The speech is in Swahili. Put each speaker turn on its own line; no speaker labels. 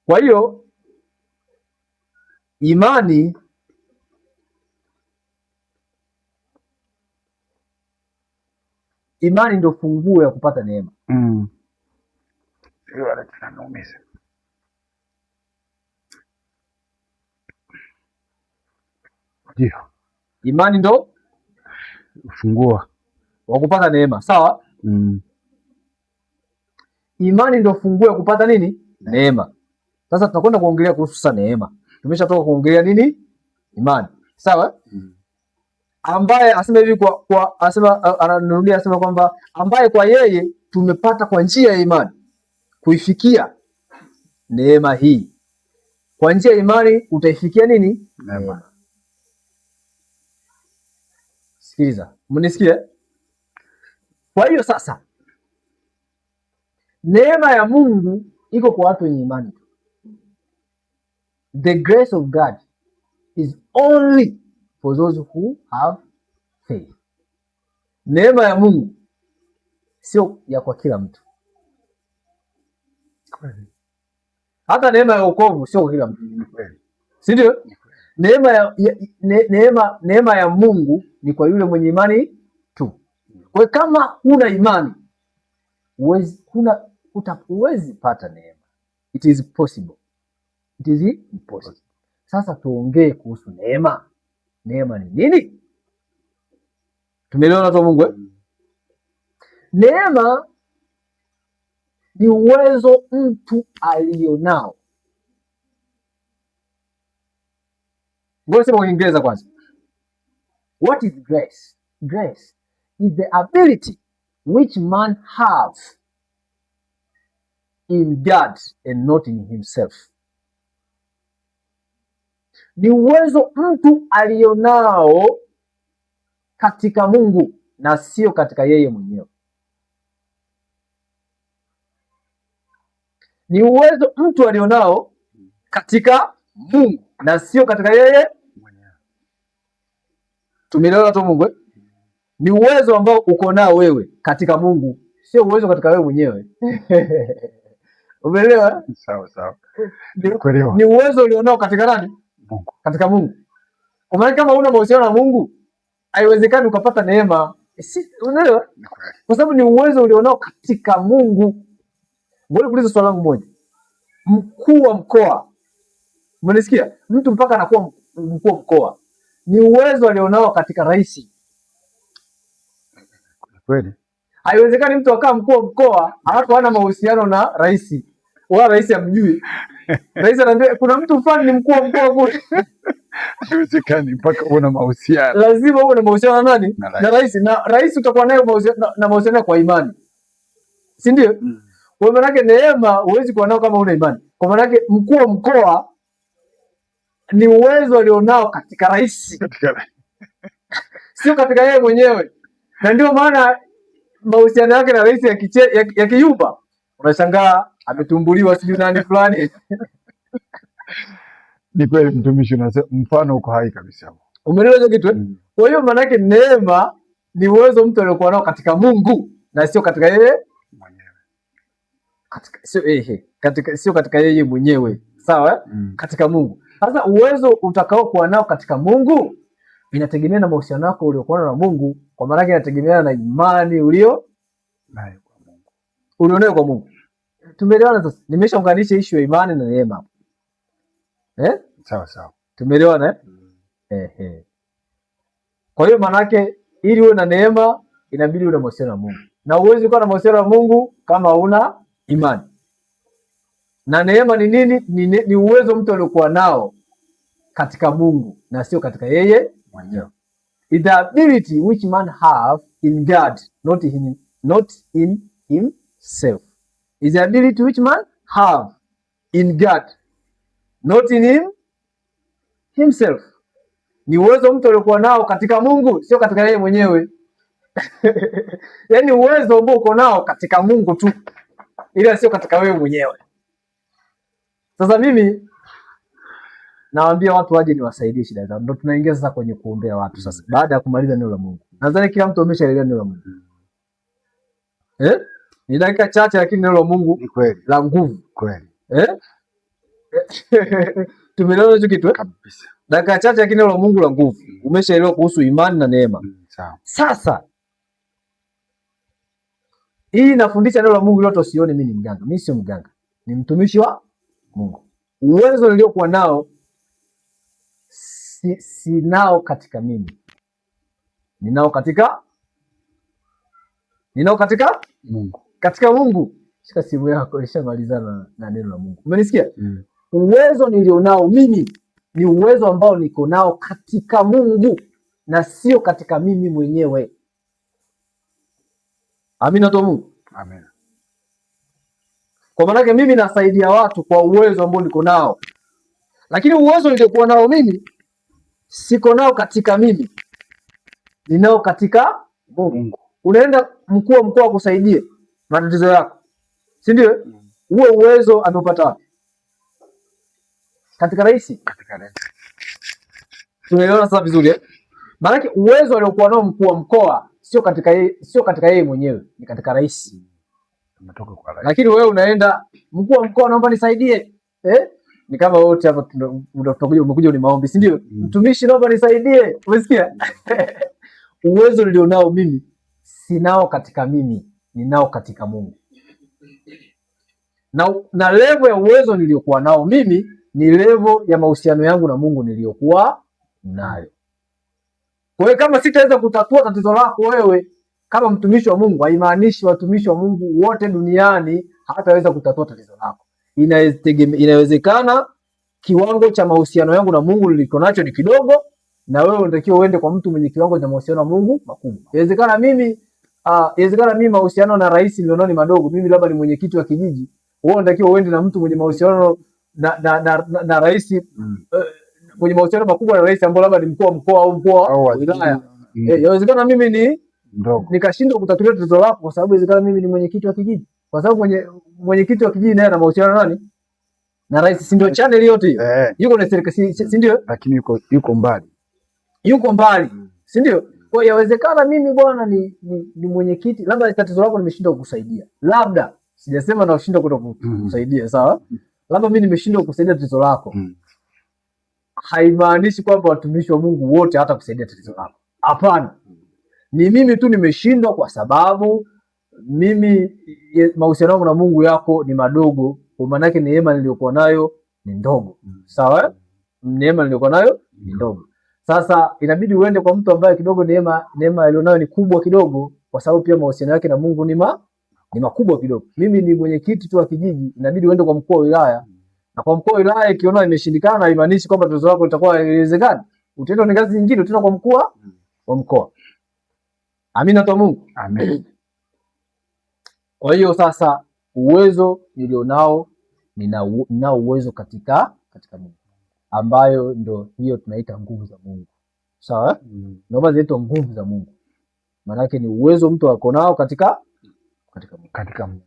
Kwa hiyo imani ndio funguo ya kupata neema.
Ndio.
Imani ndo
ufunguo
wa kupata neema, sawa? Imani ndo funguo ya kupata nini? Neema. Sasa tunakwenda kuongelea kuhusu sasa neema. Tumeshatoka kuongelea nini? Imani, sawa? Ambaye asema hivi ananurudia asema kwamba ambaye kwa yeye tumepata kwa njia ya imani kuifikia neema hii. Kwa njia ya imani utaifikia nini? Neema. Sikiliza, mnisikie? Kwa hiyo sasa neema ya Mungu iko kwa watu wenye imani. The grace of God is only for those who have faith. Neema ya Mungu sio ya kwa kila mtu. Hata neema ya wokovu sio kwa kila mtu. Si ndio? Neema ya Mungu ni kwa yule mwenye imani tu. Kwa hiyo kama huna imani huwezi pata neema. It is possible. It is impossible. Sasa tuongee kuhusu neema. Neema ni nini? Tumeelewana watu wa Mungu? Neema ni uwezo mtu alionao. Ngoja sema kwa Kiingereza kwanza. What is grace? Grace is the ability which man has in God and not in himself. Ni uwezo mtu alionao katika Mungu na sio katika yeye mwenyewe. Ni uwezo mtu alionao katika Mungu na sio katika yeye mwenyewe. Tumeelewa tu Mungu? Ni uwezo ambao uko nao wewe katika Mungu, sio uwezo katika wewe mwenyewe. Umeelewa?
Sawa sawa.
Ni uwezo ulionao katika nani? Mungu. Katika Mungu. Kwa maana kama una mahusiano na Mungu, haiwezekani ukapata neema. Unaelewa? Kwa sababu ni uwezo ulionao katika Mungu. Ngoja kuuliza swali langu moja. Mkuu wa mkoa, mnasikia? Mtu mpaka anakuwa mkuu wa mkoa. Ni uwezo alionao katika rais.
Kweli.
Haiwezekani mtu akawa mkuu wa mkoa alafu hana mahusiano na rais. Wala rais amjui. Rais anaambia kuna mtu fulani ni mkuu wa mkoa kule.
Haiwezekani mpaka una mahusiano.
Lazima uwe na mahusiano na nani? Na rais. Na rais utakuwa naye mahusiano kwa imani. Si ndio? Kwa maana yake neema huwezi kuwa nao kama una imani. Kwa maana yake mkuu wa mkoa ni uwezo alionao katika rais. Sio katika yeye mwenyewe. Na ndio maana mahusiano yake na rais yakiyumba, unashangaa ametumbuliwa sijui nani fulani.
Ni kweli mtumishi, unasema mfano uko hai kabisa.
Umeelewa hiyo kitu? Kwa hiyo maana yake neema ni uwezo mtu aliokuwa nao katika Mungu na sio katika yeye mwenyewe. Sio katika yeye mwenyewe. Sawa? Katika Mungu. Sasa uwezo utakao kuwa nao katika Mungu inategemea na mahusiano yako uliokuwa na Mungu, kwa maana yake inategemea na imani ulio nayo kwa Mungu. Ulionayo kwa Mungu. Tumeelewana sasa? Nimeshaunganisha issue ya imani na neema.
Sawa sawa.
Tumeelewana Kwa hiyo maana yake ili uwe na neema inabidi uwe na mahusiano na Mungu. Na huwezi kuwa na mahusiano na Mungu kama huna imani. Na neema ni nini? Ni uwezo mtu aliokuwa nao katika Mungu na sio katika yeye mwenyewe. It's the ability which man have in God, not in himself. It's the ability which man have in God, not in himself. Ni uwezo mtu aliokuwa nao katika Mungu, sio katika yeye mwenyewe. Yaani uwezo ambao uko nao katika Mungu tu, ila sio katika wewe mwenyewe. Sasa mimi nawaambia watu waje niwasaidie shida zao. Ndio tunaingia sasa kwenye kuombea watu sasa. Baada ya kumaliza neno la Mungu. Nadhani kila mtu ameshaelewa neno la Mungu. Ni dakika chache lakini neno la Mungu
ni kweli.
La nguvu.
Kweli.
Tumeelewa hicho kitu
kabisa.
Dakika chache lakini neno la Mungu la nguvu. Umeshaelewa kuhusu imani na neema.
Sawa.
Sasa hii inafundisha neno la Mungu lote, usione mimi ni mganga. Mimi sio mganga. Ni mtumishi wa Mungu. Uwezo niliokuwa nao sinao katika mimi. Ninao katika
Mungu.
Katika Mungu. Shika simu yako, nishamalizana na neno la Mungu. Umenisikia? Uwezo nilionao mimi ni uwezo ambao niko nao katika Mungu na sio katika mimi mwenyewe. Amina tu Mungu.
Amen.
Kwa maana mimi nasaidia watu kwa uwezo ambao niko nao. Lakini uwezo niliokuwa nao mimi siko nao katika mimi. Ninao katika Mungu. Unaenda mkuu wa mkoa akusaidie matatizo yako. Si ndio? Huo uwezo ameupata wapi? Katika rais. Tunaelewana sasa vizuri eh? Maana uwezo aliokuwa nao mkuu wa mkoa sio katika yeye mwenyewe, ni katika rais.
Umetoka kwa rais.
Lakini wewe unaenda mkuu wa mkoa, naomba nisaidie. Ni kama wote hapa umekuja ni maombi, si ndio? Mtumishi, naomba nisaidie. Umesikia? Uwezo nilionao mimi sinao katika mimi, ninao katika Mungu. Na level ya uwezo niliokuwa nao mimi ni level ya mahusiano yangu na Mungu niliokuwa nayo. Kwa hiyo kama sitaweza kutatua tatizo lako wewe kama mtumishi wa Mungu, haimaanishi watumishi wa Mungu wote duniani hataweza kutatua tatizo lako. Inawezekana kiwango cha mahusiano yangu na Mungu niliko nacho ni kidogo, na wewe unatakiwa uende kwa mtu mwenye kiwango cha mahusiano na Mungu makubwa. Inawezekana mimi mahusiano na rais nilionao ni madogo, mimi labda ni mwenyekiti wa kijiji. Wewe unatakiwa uende na mtu mwenye mahusiano na rais mwenye mahusiano makubwa na rais ambaye labda ni mkuu wa mkoa au mkuu wa wilaya. Inawezekana mimi ni ndogo nikashindwa kutatua tatizo lako kwa sababu inawezekana mimi ni mwenyekiti wa kijiji. Kwa sababu mwenyekiti wa kijiji naye ana mahusiano nani? Na rais, si ndio? Channel yote hiyo. Yuko na serikali, si ndio?
Lakini yuko mbali.
Yuko mbali. Si ndio? Kwa hiyo inawezekana mimi bwana ni mwenyekiti, labda tatizo lako nimeshindwa kukusaidia. Labda sijasema na ushindwa kukusaidia, sawa? Labda mimi nimeshindwa kukusaidia tatizo lako. Haimaanishi kwamba watumishi wa Mungu wote hata kusaidia tatizo lako. Hapana. Ni mimi tu nimeshindwa kwa sababu mimi mahusiano yangu na Mungu yako ni madogo, kwa maana yake neema niliyokuwa nayo ni ndogo. Sawa? Neema niliyokuwa nayo ni ndogo. Sasa inabidi uende kwa mtu ambaye kidogo neema alionayo ni kubwa kidogo, kwa sababu pia mahusiano yake na Mungu ni makubwa kidogo. Mimi ni mwenyekiti tu wa kijiji, inabidi uende kwa mkuu wa wilaya. Na kwa mkuu wa wilaya ikiona imeshindikana, haimaanishi kwamba tatizo lako litakuwa haiwezekani. Utaenda ni ngazi nyingine, utaenda kwa mkuu wa mkoa. Amina kwa Mungu.
Amen.
Kwa hiyo sasa uwezo nilionao ninao uwezo katika Mungu, ambayo ndo hiyo tunaita nguvu za Mungu. Sawa? Naomba zinaitwa nguvu za Mungu. Maana yake ni uwezo mtu ako nao katika Mungu.